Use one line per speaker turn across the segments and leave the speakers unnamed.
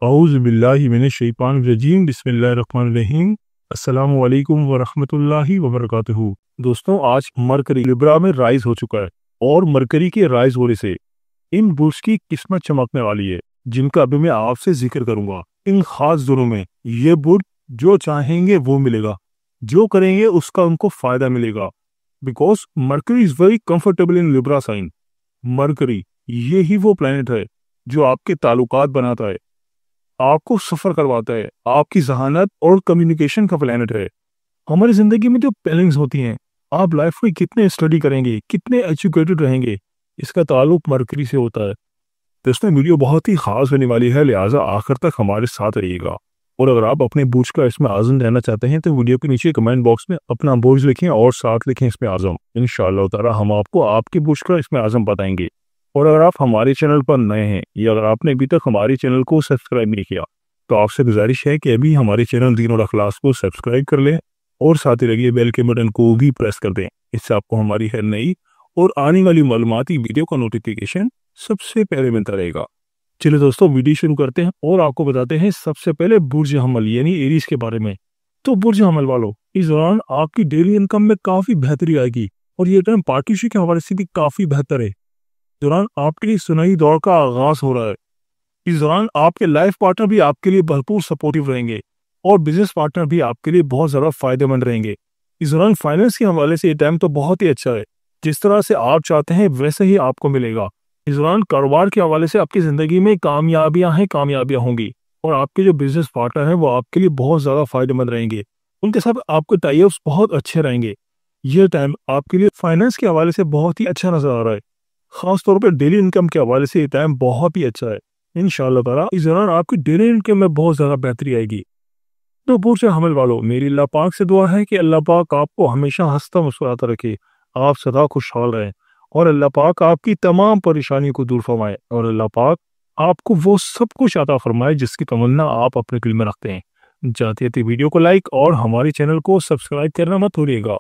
औज़ु बिल्लाहि मिनश शैतानिर रजीम बिस्मिल्लाहिर रहमानिर रहीम अस्सलामु अलैकुम व रहमतुल्लाहि व बरकातुहू। दोस्तों, आज मरकरी लिब्रा में राइज हो चुका है और मरकरी के राइज होने से इन बुल्स की किस्मत चमकने वाली है, जिनका अभी मैं आपसे जिक्र करूंगा। इन खास दिनों में ये बुल जो चाहेंगे वो मिलेगा, जो करेंगे उसका उनको फायदा मिलेगा। Because Mercury is very comfortable in Libra sign. Mercury ये ही वो प्लेनेट है जो आपके ताल्लुकात बनाता है, आपको सफर करवाता है, आपकी जहानत और कम्युनिकेशन का प्लेनेट है। हमारी जिंदगी में जो प्लानिंग्स होती हैं, आप लाइफ में कितने स्टडी करेंगे, कितने एजुकेटेड रहेंगे, इसका ताल्लुक मरकरी से होता है। तो इसमें वीडियो बहुत ही खास होने वाली है, लिहाजा आखिर तक हमारे साथ रहिएगा। और अगर आप अपने बुर्ज का इसमें आज़म रहना चाहते हैं तो वीडियो के नीचे कमेंट बॉक्स में अपना बुर्ज लिखें और साथ लिखें इसमें आज़म। इंशाअल्लाह ताला हम आपको आपके बुर्ज का इसमें आज़म बताएंगे। और अगर आप हमारे चैनल पर नए हैं या अगर आपने अभी तक हमारे चैनल को सब्सक्राइब नहीं किया तो आपसे गुजारिश है कि अभी हमारे चैनल दीन और अखलाक को सब्सक्राइब कर लें और साथ ही लगे बेल के बटन को भी प्रेस कर दें। इससे आपको हमारी हर नई और आने वाली मालूमाती वीडियो का नोटिफिकेशन सबसे पहले मिलता रहेगा। चलिए दोस्तों, वीडियो शुरू करते हैं और आपको बताते हैं सबसे पहले बुर्ज हमल यानी एरीज के बारे में। तो बुर्ज हमल वालों, इस दौरान आपकी डेली इनकम में काफी बेहतरी आएगी और ये टाइम पार्टनरशिप के हवाले से भी काफी बेहतर है। दौरान आपके लिए सुनहरी दौर का आगाज हो रहा है। इस दौरान आपके लाइफ पार्टनर भी आपके लिए भरपूर सपोर्टिव रहेंगे और बिजनेस पार्टनर भी आपके लिए बहुत ज्यादा फायदेमंद रहेंगे। इस दौरान फाइनेंस के हवाले से ये टाइम तो बहुत ही अच्छा है, जिस तरह से आप चाहते हैं वैसे ही आपको मिलेगा। इस दौरान कारोबार के हवाले से आपकी जिंदगी में कामयाबियां होंगी और आपके जो बिजनेस पार्टनर हैं वो आपके लिए बहुत ज्यादा फायदेमंद रहेंगे। उनके साथ आपके टाई-अप्स बहुत अच्छे रहेंगे। यह टाइम आपके लिए फाइनेंस के हवाले से बहुत ही अच्छा नजर आ रहा है। खास तौर पर डेली इनकम के हवाले से ये टाइम बहुत ही अच्छा है। इंशाअल्लाह ताला इस दौरान आपकी डेली इनकम में बहुत ज्यादा बेहतरी आएगी। तो बुर्ज हमल वालों, मेरी अल्लाह पाक से दुआ है कि अल्लाह पाक आपको हमेशा हंसता मुस्कुराता रखे, आप सदा खुशहाल रहें और अल्लाह पाक आपकी तमाम परेशानियों को दूर फरमाए और अल्लाह पाक आपको वो सब कुछ अता फरमाए जिसकी तमन्ना आप अपने दिल में रखते हैं। जाते जाते वीडियो को लाइक और हमारे चैनल को सब्सक्राइब करना मत भूलिएगा।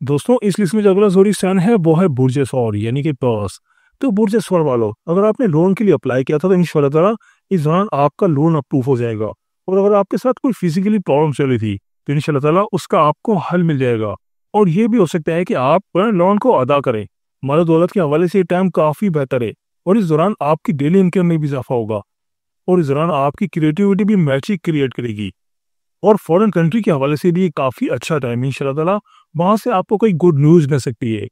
दोस्तों, इस लिस्ट में जो अगला जोड़ी साइन है वो है बुर्ज सौर यानी कि पर्स। तो बुर्ज सौर वालों, अगर आपने लोन के लिए अप्लाई किया था तो इंशाअल्लाह ताला इस दौरान आपका लोन अप्रूव हो जाएगा। और अगर आपके साथ कोई फिजिकली प्रॉब्लम चल रही थी तो इंशाअल्लाह ताला उसका आपको हल मिल जाएगा। और ये भी हो सकता है कि आप लोन को अदा करें। माल दौलत के हवाले से ये टाइम काफी बेहतर है और इस दौरान आपकी डेली इनकम में भी इजाफा होगा और इस दौरान आपकी क्रिएटिविटी भी मैजिक क्रिएट करेगी। और फॉरेन कंट्री के हवाले से भी काफी अच्छा टाइम है। इंशाअल्लाह ताला वहां से आपको कोई गुड न्यूज मिल सकती है।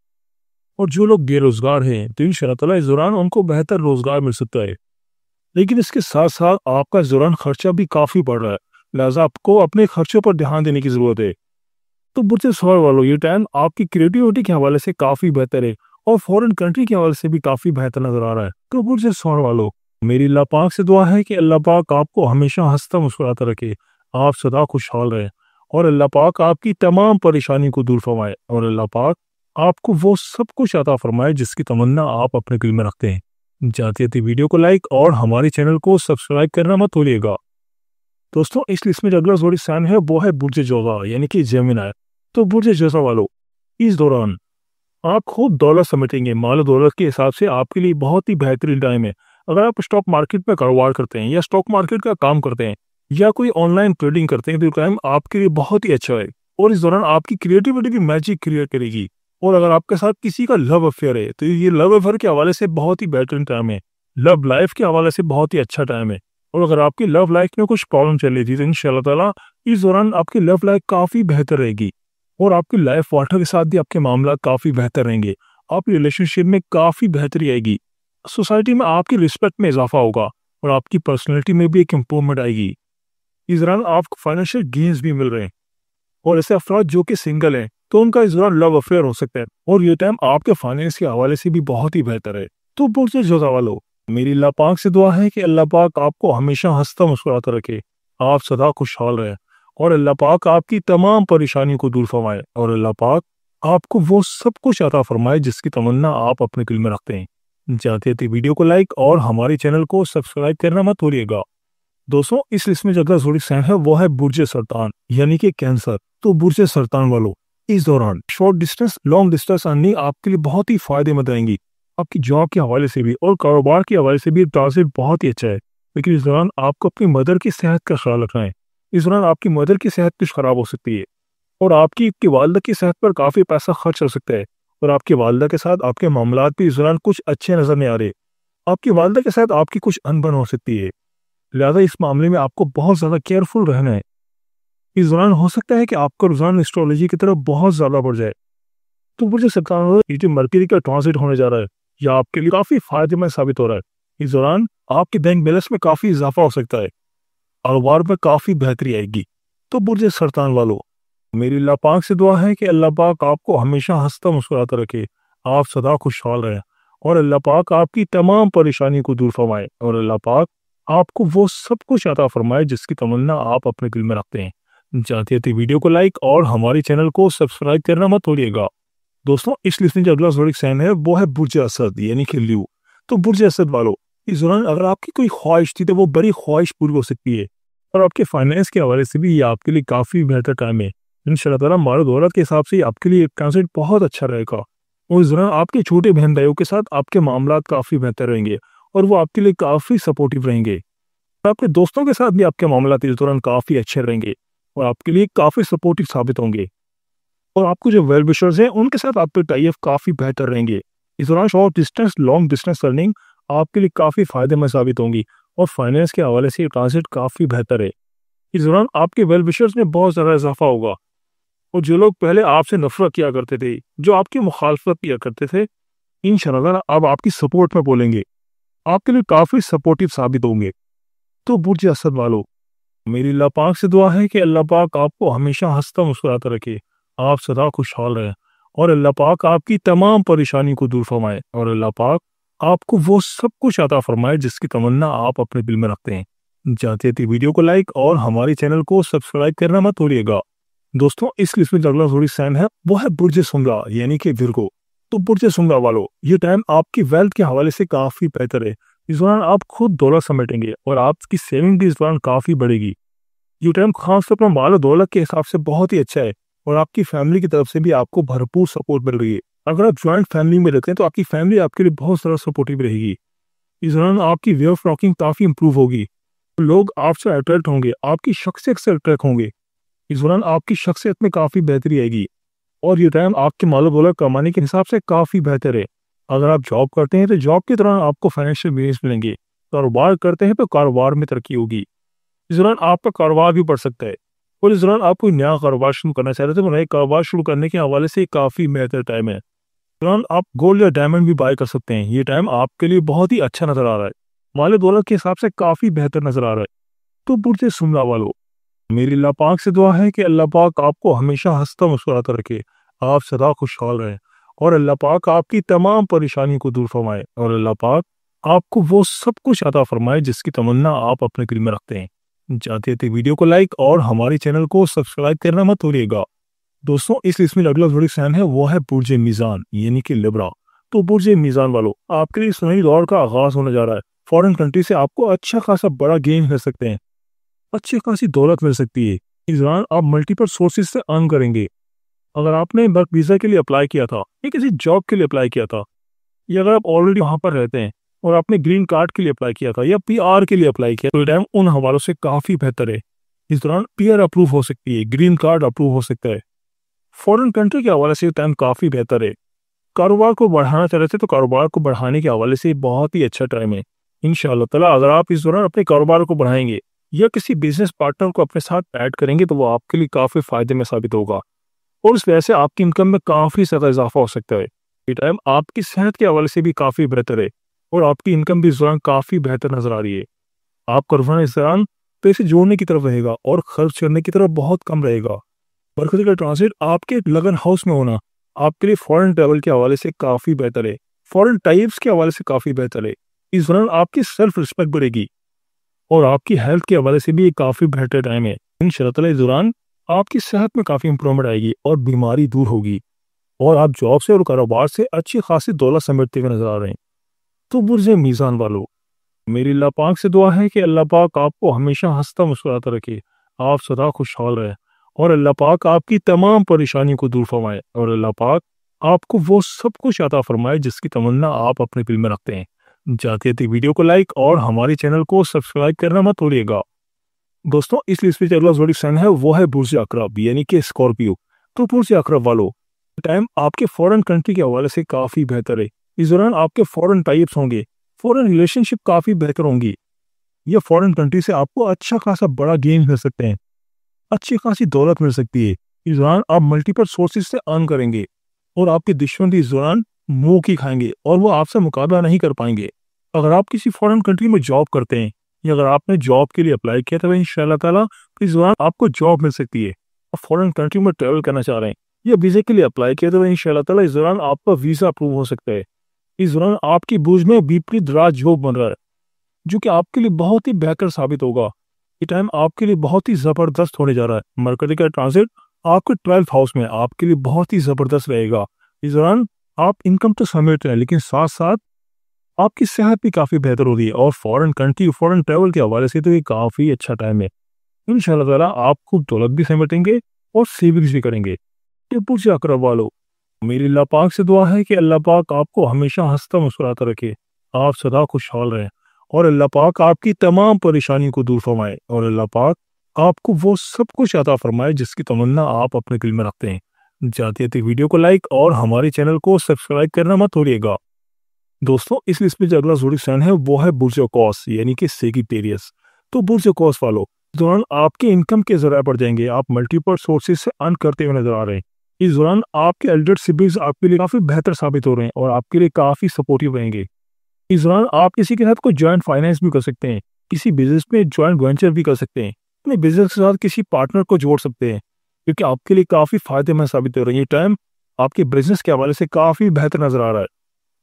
और जो लोग बेरोजगार हैं तो इंशाअल्लाह ताला इस दौरान उनको बेहतर रोजगार मिल सकता है। लेकिन इसके साथ साथ आपका इस दौरान खर्चा भी काफी बढ़ रहा है, लिहाजा आपको अपने खर्चों पर ध्यान देने की जरूरत है। तो बुर्ज सौर वालों, ये टाइम आपकी क्रिएटिविटी के हवाले से काफी बेहतर है और फॉरेन कंट्री के हवाले से भी काफी बेहतर नजर आ रहा है। तो बुर्ज सौर वालों, मेरी अल्लाह पाक से दुआ है कि अल्लाह पाक आपको हमेशा हंसता मुस्कुराता रखे, आप सदा खुशहाल रहें और अल्लाह पाक आपकी तमाम परेशानी को दूर फरमाए और अल्लाह पाक आपको वो सब कुछ अता फरमाए जिसकी तमन्ना आप अपने दिल में रखते हैं। जाते जाते वीडियो को लाइक और हमारे चैनल को सब्सक्राइब करना मत भूलिएगा। दोस्तों, इस लिस्ट में जो अगला जोड़ी साइन है वो है बुर्ज जोजा यानी कि जेमिनी। तो बुर्ज जोजा वालों, इस दौरान आप खूब दौलत समेटेंगे। माल दौलत के हिसाब से आपके लिए बहुत ही बेहतरीन टाइम है। अगर आप स्टॉक मार्केट में कारोबार करते हैं या स्टॉक मार्केट का काम करते हैं या कोई ऑनलाइन ट्रेडिंग करते हैं तो टाइम आपके लिए बहुत ही अच्छा है और इस दौरान आपकी क्रिएटिविटी भी मैजिक क्रिएट करेगी। और अगर आपके साथ किसी का लव अफेयर है तो ये लव अफेयर के हवाले से बहुत ही बेहतरीन टाइम है। लव लाइफ के हवाले से बहुत ही अच्छा टाइम है। और अगर आपकी लव लाइफ में कुछ प्रॉब्लम चल रही थी तो इंशाअल्लाह ताला इस दौरान आपकी लव लाइफ काफी बेहतर रहेगी और आपकी लाइफ पार्टनर के साथ भी आपके मामला काफी बेहतर रहेंगे। आपकी रिलेशनशिप में काफी बेहतरी आएगी। सोसाइटी में आपकी रिस्पेक्ट में इजाफा होगा और आपकी पर्सनैलिटी में भी एक इम्प्रूवमेंट आएगी। इस दौरान आपको फाइनेंशियल गेन्स भी मिल रहे हैं और ऐसे अफराद जो कि सिंगल हैं तो उनका इस दौरान लव अफेयर हो सकता है और ये टाइम आपके फाइनेंस के हवाले से भी बहुत ही बेहतर है। तो बुर्ज जोजा वालों, मेरी अल्लाह पाक से दुआ है कि अल्लाह पाक आपको हमेशा हंसता मुस्कुराता रखे, आप सदा खुशहाल रहें और अल्लाह पाक आपकी तमाम परेशानियों को दूर फरमाए और अल्लाह पाक आपको वो सब कुछ अता फरमाए जिसकी तमन्ना आप अपने दिल में रखते हैं। जाते जाते वीडियो को लाइक और हमारे चैनल को सब्सक्राइब करना मत भूलिएगा। दोस्तों, इस लिस्ट में जो अगला जोड़ी साइन है वो है बुर्ज सरतान यानी कि कैंसर। तो बुर्ज सरतान वालों, इस दौरान short distance long distance earning आपके लिए बहुत ही फायदेमंद रहेंगी। आपकी जॉब के हवाले से भी और कारोबार के हवाले से भी ट्रांजिट बहुत ही अच्छा है। लेकिन इस दौरान आपको अपनी मदर की सेहत का ख्याल रखना है। इस दौरान आपकी मदर की सेहत कुछ खराब हो सकती है और आपकी वालदा की सेहत पर काफ़ी पैसा खर्च हो सकता है और आपकी वालदा के साथ आपके मामलात भी इस दौरान कुछ अच्छे नज़र नहीं आ रहे। आपकी वालदा के साथ आपकी कुछ अनबन हो सकती है, लिहाजा इस मामले में आपको बहुत ज़्यादा केयरफुल रहना है। इस दौरान हो सकता है कि आपका रुझान एस्ट्रोलॉजी की तरफ बहुत ज़्यादा बढ़ जाए। तो मुझे सरकार ये जो मरकरी का ट्रांजिट होने जा रहा है, यह आपके लिए काफ़ी फायदेमंद साबित हो रहा है। इस दौरान आपके बैंक बैलेंस में काफ़ी इजाफा हो सकता है, कारोबार में काफ़ी बेहतरी आएगी। तो बुर्ज सरतान वालों, मेरी अल्लाह पाक से दुआ है कि अल्लाह पाक आपको हमेशा हंसता मुस्कुराता रखे, आप सदा खुशहाल रहें और अल्लाह पाक आपकी तमाम परेशानी को दूर फरमाए और अल्लाह पाक आपको वो सब कुछ अता फरमाए जिसकी तमन्ना आप अपने दिल में रखते हैं। जाते जाते वीडियो को लाइक और हमारे चैनल को सब्सक्राइब करना मत भूलिएगा। दोस्तों, इस लिस्ट में जो अगला ज़ोडिक साइन है वो है बुर्ज असद यानी कि ल्यू। तो बुर्ज असद वालों, इस दौरान अगर आपकी कोई ख्वाहिश थी तो वो बड़ी ख्वाहिश पूरी हो सकती है और आपके फाइनेंस के हवाले से भी ये आपके लिए काफ़ी बेहतर टाइम है। इंशाल्लाह ताला माल दौलत के हिसाब से आपके लिए ट्रांजिट बहुत अच्छा रहेगा और इस दौरान आपके छोटे बहन भाइयों के साथ आपके मामलात काफ़ी बेहतर रहेंगे और वो आपके लिए काफ़ी सपोर्टिव रहेंगे। और आपके दोस्तों के साथ भी आपके मामलात इस दौरान काफ़ी अच्छे रहेंगे और आपके लिए काफ़ी सपोर्टिव साबित होंगे और आपको जो वेल विशर्स हैं उनके साथ आपके टाइप काफ़ी बेहतर रहेंगे। इस दौरान short distance long distance running आपके लिए काफ़ी फायदेमंद साबित होंगी और फाइनेंस के हवाले से ट्रांजिट काफ़ी बेहतर है। इस दौरान आपके वेल विशर्स में बहुत ज़्यादा इजाफा होगा और जो लोग पहले आपसे नफरत किया करते थे, जो आपकी मुखालफत किया करते थे, इंशाअल्लाह अब आपकी सपोर्ट में बोलेंगे, आपके लिए काफ़ी सपोर्टिव साबित होंगे। तो बुर्ज असद वालों, मेरी अल्लाह पाक से दुआ है कि अल्लाह पाक आपको हमेशा हंसता मुस्कुराता रखे, आप सदा खुशहाल रहें और अल्लाह पाक आपकी तमाम परेशानी को दूर फरमाए और अल्लाह पाक आपको वो सब कुछ अता फरमाए जिसकी तमन्ना आप अपने दिल में रखते हैं। जाते थे वीडियो को लाइक और हमारे चैनल को सब्सक्राइब करना मत भूलिएगा। दोस्तों, इस लिस्ट में जो अगला ज़ोडिक साइन है वो है बुर्ज सुमरा यानी कि विर्गो। तो बुर्ज सुमरा वालों, ये टाइम आपकी वेल्थ के हवाले से काफ़ी बेहतर है। इस दौरान आप खुद दौलत समेटेंगे और आपकी सेविंग भी इस दौरान काफ़ी बढ़ेगी। ये टाइम खासतौर पर माल और दौलत के हिसाब से बहुत ही अच्छा है और आपकी फैमिली की तरफ से भी आपको भरपूर सपोर्ट मिल रही है। अगर आप ज्वाइंट फैमिली में रहते हैं तो आपकी फैमिली आपके लिए बहुत ज़्यादा सपोर्टिव रहेगी। इस दौरान आपकी वे ऑफ टॉकिंग काफ़ी इंप्रूव होगी, लोग आपसे अट्रैक्ट होंगे, आपकी शख्सियत से अट्रैक्ट होंगे। इस दौरान आपकी शख्सियत में काफ़ी बेहतरी आएगी और ये टाइम आपके माल और दौलत कमाने के हिसाब से काफ़ी बेहतर है। अगर आप जॉब करते हैं तो जॉब के दौरान आपको फाइनेंशियल गेन्स मिलेंगे, कारोबार करते हैं तो कारोबार में तरक्की होगी। इस दौरान आपका कारोबार भी बढ़ सकता है और इस दौरान आप कोई नया कारोबार शुरू करना चाह रहे थे तो नए कारोबार शुरू करने के हवाले से काफ़ी बेहतर टाइम है। इस दौरान आप गोल्ड या डायमंड भी बाय कर सकते हैं। ये टाइम आपके लिए बहुत ही अच्छा नजर आ रहा है, माल दौलत के हिसाब से काफ़ी बेहतर नजर आ रहा है। तो बुर्ज सुमरा वालों, मेरी अल्लाह पाक से दुआ है कि अल्लाह पाक आपको हमेशा हंसता मुस्कुराता रखे, आप सदा खुशहाल रहें और अल्लाह पाक आपकी तमाम परेशानी को दूर फरमाए और अल्लाह पाक आपको वो सब कुछ अता फरमाए जिसकी तमन्ना आप अपने दिल में रखते हैं। जाते थे वीडियो को लाइक और हमारे चैनल को सब्सक्राइब करना मत भूलिएगा। दोस्तों, इस लिस्ट में अगला ज़ोडिक साइन है वो है बुर्ज मीज़ान यानी कि लिब्रा। तो बुर्ज मीज़ान वालों, आपके लिए सुनहरी दौर का आगाज होने जा रहा है। फॉरेन कंट्री से आपको अच्छा खासा बड़ा गेन कर सकते हैं, अच्छी खासी दौलत मिल सकती है। इस दौरान आप मल्टीपल सोर्सेज से अर्न करेंगे। अगर आपने वर्क वीज़ा के लिए अप्लाई किया था या किसी जॉब के लिए अप्लाई किया था या अगर आप ऑलरेडी वहाँ पर रहते हैं और आपने ग्रीन कार्ड के लिए अप्लाई किया था या पीआर के लिए अप्लाई किया तो टाइम उन हवालों से काफ़ी बेहतर है। इस दौरान पीआर अप्रूव हो सकती है, ग्रीन कार्ड अप्रूव हो सकता है। फॉरेन कंट्री के हवाले से टाइम काफ़ी बेहतर है। कारोबार को बढ़ाना चाह रहे थे तो कारोबार को बढ़ाने के हवाले से बहुत ही अच्छा टाइम है। इंशाअल्लाह ताला अगर आप इस दौरान अपने कारोबार को बढ़ाएंगे या किसी बिजनेस पार्टनर को अपने साथ ऐड करेंगे तो वो आपके लिए काफ़ी फायदे में साबित होगा और इस वजह से आपकी इनकम में काफ़ी ज़्यादा इजाफा हो सकता है। ये टाइम आपकी सेहत के हवाले से भी काफ़ी बेहतर है और आपकी इनकम भी इस दौरान काफ़ी बेहतर नजर आ रही है। आपका रुझान इस दौरान पैसे जोड़ने की तरफ रहेगा और खर्च करने की तरफ बहुत कम रहेगा। बरकत का ट्रांसिट आपके लगन हाउस में होना आपके लिए फॉरेन ट्रैवल के हवाले से काफ़ी बेहतर है, फॉरेन टाइप्स के हवाले से काफ़ी बेहतर है। इस दौरान आपकी सेल्फ रिस्पेक्ट बढ़ेगी और आपकी हेल्थ के हवाले से भी ये काफ़ी बेहतर टाइम है। इंशाअल्लाह ताला इस दौरान आपकी सेहत में काफ़ी इंप्रूवमेंट आएगी और बीमारी दूर होगी और आप जॉब से और कारोबार से अच्छी खासी दौलत समेटते हुए नजर आ रहे हैं। तो बुर्ज मीज़ान वालों, मेरी अल्लाह पाक से दुआ है कि अल्लाह पाक आपको हमेशा हंसता मुस्कुराता रखे, आप सदा खुशहाल रहें और अल्लाह पाक आपकी तमाम परेशानी को दूर फरमाए और अल्लाह पाक आपको वो सब कुछ अता फरमाए जिसकी तमन्ना आप अपने दिल में रखते हैं। जाते जाते वीडियो को लाइक और हमारे चैनल को सब्सक्राइब करना मत भूलिएगा। दोस्तों, इस लिस्ट में जो अगला ज़ोडिक साइन है वो है बुर्ज अकरब यानी कि स्कॉर्पियो। तो बुर्ज अकरब वालों, टाइम आपके फॉरेन कंट्री के हवाले से काफी बेहतर है। इस दौरान आपके फॉरेन टाइप्स होंगे, फॉरेन रिलेशनशिप काफी बेहतर होंगी। ये फॉरेन कंट्री से आपको अच्छा खासा बड़ा गेन मिल सकते हैं, अच्छी खासी दौलत मिल सकती है। इस दौरान आप मल्टीपल सोर्सेज से अर्न करेंगे और आपके दुश्मन भी इस दौरान मुंह की खाएंगे और वो आपसे मुकाबला नहीं कर पाएंगे। अगर आप किसी फॉरेन कंट्री में जॉब करते हैं या अगर आपने जॉब के लिए अप्लाई किया तो इंशाल्लाह ताला इस दौरान आपको जॉब मिल सकती है। आप फॉरेन कंट्री में ट्रेवल करना चाह रहे हैं या वीजे के लिए अप्लाई किया तो इंशाल्लाह ताला इस दौरान आपका वीजा अप्रूव हो सकता है। इस दौरान आपकी बुर्ज में बीपी दराज जॉब बन रहा है जो कि आपके लिए बहुत ही बेहतर साबित होगा। ये टाइम आपके लिए बहुत ही जबरदस्त होने जा रहा है। मरकरी का ट्रांजिट आपके 12th हाउस में आपके लिए बहुत ही जबरदस्त रहेगा। इस दौरान आप इनकम तो समेट रहे हैं लेकिन साथ साथ आपकी सेहत भी काफी बेहतर हो रही है और फॉरेन कंट्री फॉरेन ट्रेवल के हवाले से तो ये काफी अच्छा टाइम है। इंशाल्लाह ताला आप खूब दौलत भी समेटेंगे और सेविंग्स भी करेंगे। ये बुर्ज अकरब वालों, मेरी अल्लाह पाक से दुआ है कि अल्लाह पाक आपको हमेशा हंसता मुस्कुराता रखे, आप सदा खुशहाल रहें और अल्लाह पाक आपकी तमाम परेशानियों को दूर फरमाए और अल्लाह पाक आपको वो सब कुछ अता फरमाए जिसकी तमन्ना आप अपने दिल में रखते हैं। जाते जाते वीडियो को लाइक और हमारे चैनल को सब्सक्राइब करना मत भूलिएगा। दोस्तों, इस लिस्ट में जो अगला ज़ोडिक साइन है वो है बुर्ज ऑकस यानी कि सेजिटेरियस। तो बुर्ज ऑकस वालों, इस दौरान आपके इनकम के जरिए बढ़ जाएंगे, आप मल्टीपल सोर्सेज से अर्न करते हुए नजर आ रहे हैं। इस दौरान आपके एल्डर सिबलिंग्स आपके लिए काफी बेहतर साबित हो रहे हैं और आपके लिए काफी सपोर्टिव रहेंगे। इस दौरान आप किसी के साथ कोई ज्वाइंट फाइनेंस भी कर सकते हैं, किसी बिजनेस में ज्वाइंट वेंचर भी कर सकते हैं, अपने बिजनेस के साथ किसी पार्टनर को जोड़ सकते हैं क्योंकि आपके लिए काफी फायदेमंद साबित हो रही है। टाइम आपके बिजनेस के हवाले से काफी बेहतर नजर आ रहा है।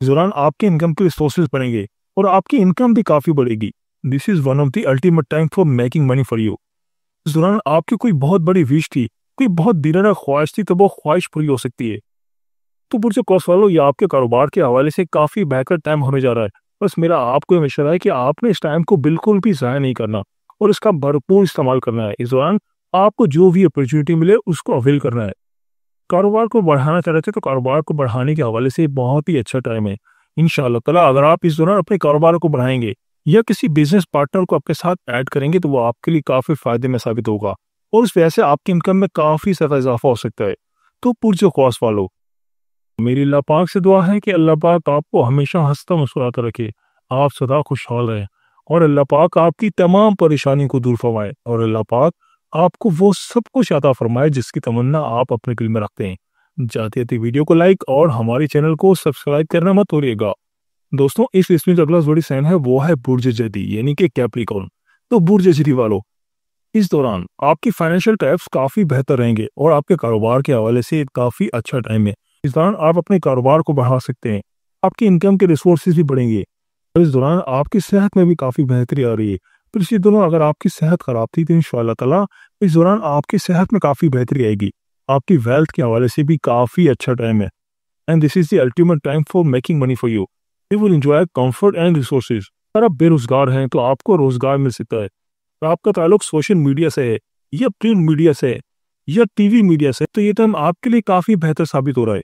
इस दौरान आपके इनकम के रिसोर्सेज बढ़ेंगे और आपकी इनकम भी काफी बढ़ेगी। This is one of the ultimate time for making money for you. इस दौरान आपकी कोई बहुत बड़ी विश थी, कोई बहुत दिनों ख्वाहिश थी, तो वो ख्वाहिश पूरी हो सकती है। तो बुर्ज ऑकस वालों, ये आपके कारोबार के हवाले से काफी बेहतर टाइम होने जा रहा है। बस मेरा आपको मशवरा है कि आपने इस टाइम को बिल्कुल भी ज़ाया नहीं करना और इसका भरपूर इस्तेमाल करना है। इस दौरान आपको जो भी अपॉर्चुनिटी मिले उसको अवेल करना है। कारोबार को बढ़ाना चाह रहे थे तो कारोबार को बढ़ाने के हवाले से बहुत ही अच्छा टाइम है। इंशाल्लाह ताला अगर आप इस दौरान अपने कारोबार को बढ़ाएंगे या किसी बिजनेस पार्टनर को आपके साथ ऐड करेंगे तो वो आपके लिए काफी फायदे में साबित होगा और उस वजह से आपकी इनकम में काफी ज्यादा इजाफा हो सकता है। तो बुर्ज ऑकस वालों, मेरी अल्लाह पाक से दुआ है कि अल्लाह पाक आपको हमेशा हंसता मुस्कुराता रखे, आप सदा खुशहाल रहें और अल्लाह पाक आपकी तमाम परेशानी को दूर फरमाए और अल्लाह पाक आपको वो सब कुछ अता फरमाए जिसकी तमन्ना आप अपने दिल में रखते हैं। जाते जाते वीडियो को लाइक और हमारे चैनल को सब्सक्राइब करना मत भूलिएगा। दोस्तों, इस लिस्ट में जो अगला ज़ोडिक साइन है वो है बुर्ज जदी यानी कि कैप्रिकॉर्न। तो बुर्ज जदी वालों, इस दौरान आपकी फाइनेंशियल टाइप्स काफी बेहतर रहेंगे और आपके कारोबार के हवाले से काफी अच्छा टाइम है। इस दौरान आप अपने कारोबार को बढ़ा सकते हैं, आपकी इनकम के रिसोर्सेज भी बढ़ेंगे और इस दौरान आपकी सेहत में भी काफी बेहतरी आ रही है। फिर इसी दौरान अगर आपकी सेहत खराब थी तो इंशाल्लाह ताला इस दौरान आपकी सेहत में काफी बेहतरी आएगी। आपकी वेल्थ के हवाले से भी काफी अच्छा टाइम है and this is the ultimate time for making money for you. You will enjoy comfort and resources. अगर आप बेरोजगार हैं तो आपको रोजगार मिल सकता है। और आपका ताल्लुक सोशल मीडिया से है या प्रिंट मीडिया से है या टीवी मीडिया से, तो ये टाइम आपके लिए काफी बेहतर साबित हो रहा है।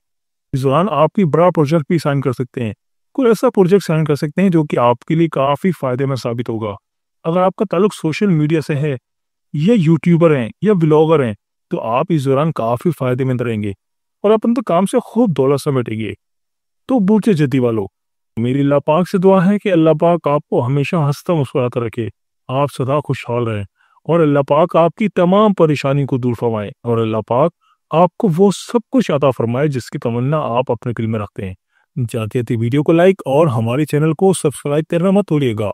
इस दौरान आप भी बड़ा प्रोजेक्ट भी साइन कर सकते हैं, कोई ऐसा प्रोजेक्ट साइन कर सकते हैं जो कि आपके लिए काफी फायदेमंद साबित होगा। अगर आपका ताल्लुक सोशल मीडिया से है या यूट्यूबर हैं या ब्लॉगर हैं तो आप इस दौरान काफी फायदेमंद रहेंगे और अपन तो काम से खूब दौलत समेटेंगे। तो बुर्ज जदी वालों, मेरी अल्लाह पाक से दुआ है कि अल्लाह पाक आपको हमेशा हंसता मुस्कुराता रखे, आप सदा खुशहाल रहें और अल्लाह पाक आपकी तमाम परेशानी को दूर फरमाए और अल्लाह पाक आपको वो सब कुछ अता फरमाए जिसकी तमन्ना आप अपने दिल में रखते हैं। जाते जाते वीडियो को लाइक और हमारे चैनल को सब्सक्राइब करना मत भूलिएगा।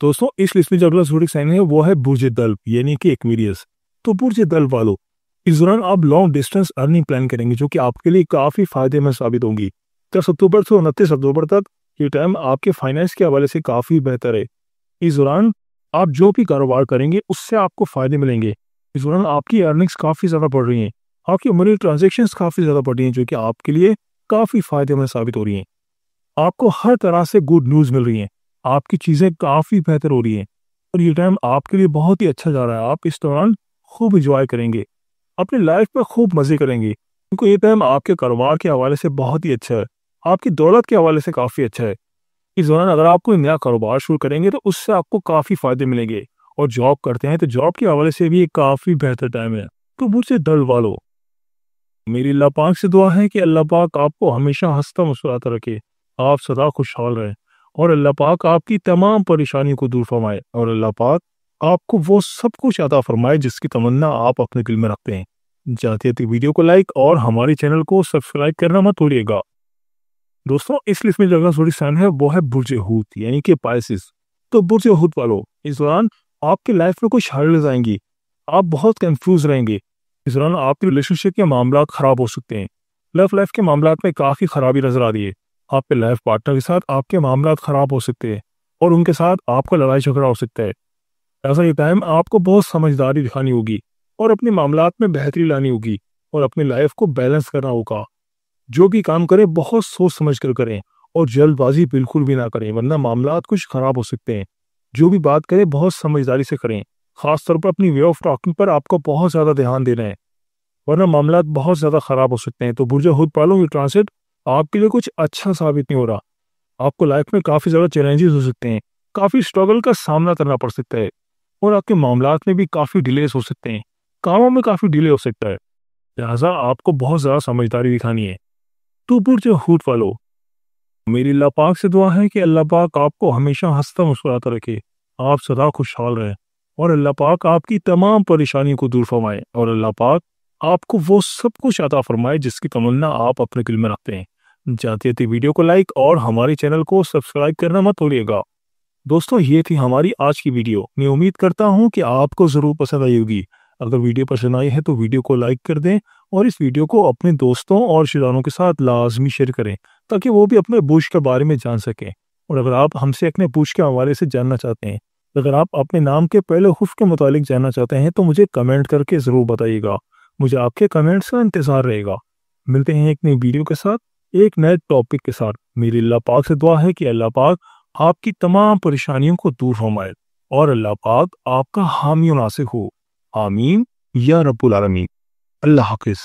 दोस्तों, इस लिस्ट में जो अगला ज़ोडिक साइन है वो है बुर्ज दल्ब यानी कि एक्वेरियस। तो बुर्ज दल्ब वालों, इस दौरान आप लॉन्ग डिस्टेंस अर्निंग प्लान करेंगे जो कि आपके लिए काफी फायदेमंद साबित होंगी। 10 अक्टूबर से 29 अक्टूबर तक ये टाइम आपके फाइनेंस के हवाले से काफी बेहतर है। इस दौरान आप जो भी कारोबार करेंगे उससे आपको फायदे मिलेंगे। इस दौरान आपकी अर्निंग्स काफी ज्यादा बढ़ रही हैं, आपकी मनी ट्रांजेक्शन्स काफी ज्यादा बढ़ रही हैं जो कि आपके लिए काफी फायदेमंद साबित हो रही हैं। आपको हर तरह से गुड न्यूज मिल रही है, आपकी चीजें काफी बेहतर हो रही हैं और ये टाइम आपके लिए बहुत ही अच्छा जा रहा है। आप इस दौरान खूब इंजॉय करेंगे, अपनी लाइफ में खूब मजे करेंगे क्योंकि ये टाइम आपके कारोबार के हवाले से बहुत ही अच्छा है, आपकी दौलत के हवाले से काफी अच्छा है। इस दौरान अगर आप कोई नया कारोबार शुरू करेंगे तो उससे आपको काफ़ी फ़ायदे मिलेंगे, और जॉब करते हैं तो जॉब के हवाले से भी ये काफ़ी बेहतर टाइम है। तो मुझसे दिल वालों, मेरी अल्लाह पाक से दुआ है कि अल्लाह पाक आपको हमेशा हंसता मुस्कुराता रखे, आप सदा खुशहाल रहें, और अल्लाह पाक आपकी तमाम परेशानियों को दूर फरमाए, और अल्लाह पाक आपको वो सब कुछ अता फरमाए जिसकी तमन्ना आप अपने दिल में रखते हैं। जाते जाते वीडियो को लाइक और हमारे चैनल को सब्सक्राइब करना मत भूलिएगा। दोस्तों, इस लिस्ट में जो अगला ज़ोडी साइन है वो है बुर्ज हूत यानी कि पाइसेस। तो बुर्ज हूत वालों, इस दौरान आपकी लाइफ में कुछ हार्डल्स आएंगी, आप बहुत कंफ्यूज रहेंगे। इस दौरान आपके रिलेशनशिप के मामला खराब हो सकते हैं। लव लाइफ के मामला में काफ़ी खराबी नजर आ रही है। आपके लाइफ पार्टनर के साथ आपके मामला खराब हो सकते हैं और उनके साथ आपका लड़ाई झगड़ा हो सकता है। ऐसा ही टाइम आपको बहुत समझदारी दिखानी होगी और अपने मामलात में बेहतरी लानी होगी और अपनी लाइफ को बैलेंस करना होगा। जो भी काम करें बहुत सोच समझ कर करें और जल्दबाजी बिल्कुल भी ना करें, वरना मामलात कुछ खराब हो सकते हैं। जो भी बात करें बहुत समझदारी से करें, खास तौर पर अपनी वे ऑफ टॉकिंग पर आपको बहुत ज़्यादा ध्यान देना है, वरना मामलात बहुत ज़्यादा खराब हो सकते हैं। तो बुर्ज हूत वालों, ये ट्रांसिट आपके लिए कुछ अच्छा साबित नहीं हो रहा। आपको लाइफ में काफ़ी ज़्यादा चैलेंजेस हो सकते हैं, काफ़ी स्ट्रगल का सामना करना पड़ सकता है, और आपके मामलात में भी काफ़ी डिलेस हो सकते हैं, कामों में काफ़ी डिले हो सकता है। लिहाजा आपको बहुत ज़्यादा समझदारी दिखानी है। तो बुर्ज हूत वालों, मेरी अल्लाह पाक से दुआ है कि अल्लाह पाक आपको हमेशा हंसता मुस्कुराता रखे, आप सदा खुशहाल रहें, और अल्लाह पाक आपकी तमाम परेशानियों को दूर फरमाए, और अल्लाह पाक आपको वो सब कुछ अता फरमाए जिसकी तमन्ना आप अपने दिल में रखते हैं। जाते जाते वीडियो को लाइक और हमारे चैनल को सब्सक्राइब करना मत भूलिएगा। दोस्तों, ये थी हमारी आज की वीडियो। मैं उम्मीद करता हूँ कि आपको ज़रूर पसंद आई होगी। अगर वीडियो पसंद आई है तो वीडियो को लाइक कर दें और इस वीडियो को अपने दोस्तों और रिश्तेदारों के साथ लाजमी शेयर करें, ताकि वो भी अपने बुश के बारे में जान सकें। और अगर आप हमसे अपने बुश के हवाले से जानना चाहते हैं, अगर आप अपने नाम के पहले हुर्फ के मुतालिक जानना चाहते हैं, तो मुझे कमेंट करके ज़रूर बताइएगा। मुझे आपके कमेंट्स का इंतज़ार रहेगा। मिलते हैं एक नई वीडियो के साथ, एक नए टॉपिक के साथ। मेरी अल्लाह पाक से दुआ है कि अल्लाह पाक आपकी तमाम परेशानियों को दूर फरमाए और अल्लाह पाक आपका हामी और नासिर हो। आमीन या रब्बुल आलमीन। अल्लाह हाफ़िज़।